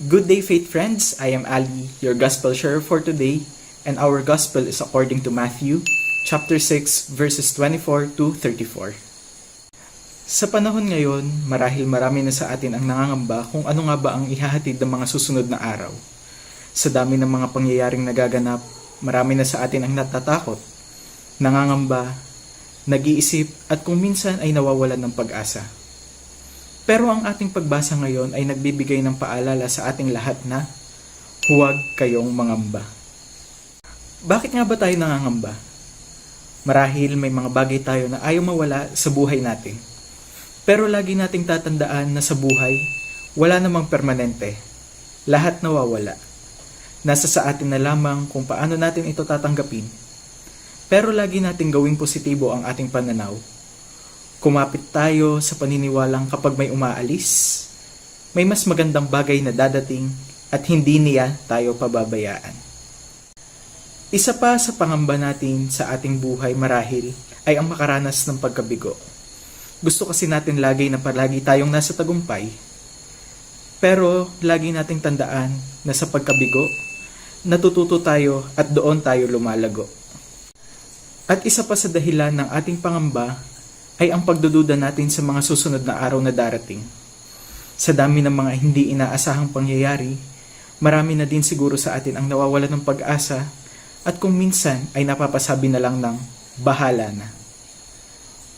Good day, faith friends. I am Ali, your gospel sharer for today, and our gospel is according to Matthew, chapter 6, verses 24 to 34. Sa panahon ngayon, marahil marami na sa atin ang nangangamba kung ano nga ba ang ihahatid ng mga susunod na araw. Sa dami ng mga pangyayaring nagaganap, marami na sa atin ang natatakot, nangangamba, nag-iisip at kung minsan ay nawawalan ng pag-asa. Pero ang ating pagbasa ngayon ay nagbibigay ng paalala sa ating lahat na huwag kayong mangamba. Bakit nga ba tayo nangangamba? Marahil may mga bagay tayo na ayaw mawala sa buhay natin. Pero lagi nating tatandaan na sa buhay, wala namang permanente. Lahat nawawala. Nasa sa atin na lamang kung paano natin ito tatanggapin. Pero lagi nating gawing positibo ang ating pananaw. Kumapit tayo sa paniniwalang kapag may umaalis, may mas magandang bagay na dadating at hindi niya tayo pababayaan. Isa pa sa pangamba natin sa ating buhay marahil ay ang makaranas ng pagkabigo. Gusto kasi natin lagi na palagi tayong nasa tagumpay, pero lagi nating tandaan na sa pagkabigo, natututo tayo at doon tayo lumalago. At isa pa sa dahilan ng ating pangamba ay ang pagdududa natin sa mga susunod na araw na darating. Sa dami ng mga hindi inaasahang pangyayari, marami na din siguro sa atin ang nawawalan ng pag-asa at kung minsan ay napapasabi na lang ng bahala na.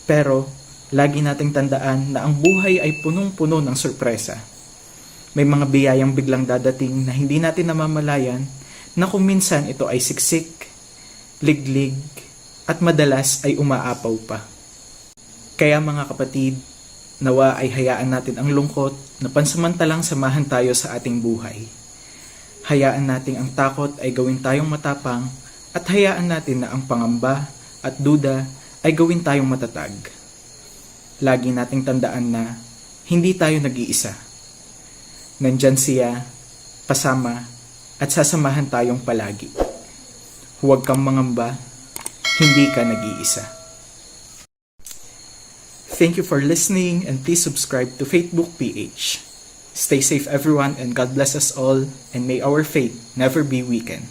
Pero lagi nating tandaan na ang buhay ay punong-puno ng sorpresa. May mga biyayang biglang dadating na hindi natin namamalayan na kung minsan ito ay siksik, liglig, at madalas ay umaapaw pa. Kaya mga kapatid, nawa ay hayaan natin ang lungkot na pansamantalang samahan tayo sa ating buhay. Hayaan natin ang takot ay gawin tayong matapang at hayaan natin na ang pangamba at duda ay gawin tayong matatag. Lagi nating tandaan na hindi tayo nag-iisa. Nandyan siya, kasama at sasamahan tayong palagi. Huwag kang mangamba, hindi ka nag-iisa. Thank you for listening and please subscribe to Faithbook PH. Stay safe everyone and God bless us all and may our faith never be weakened.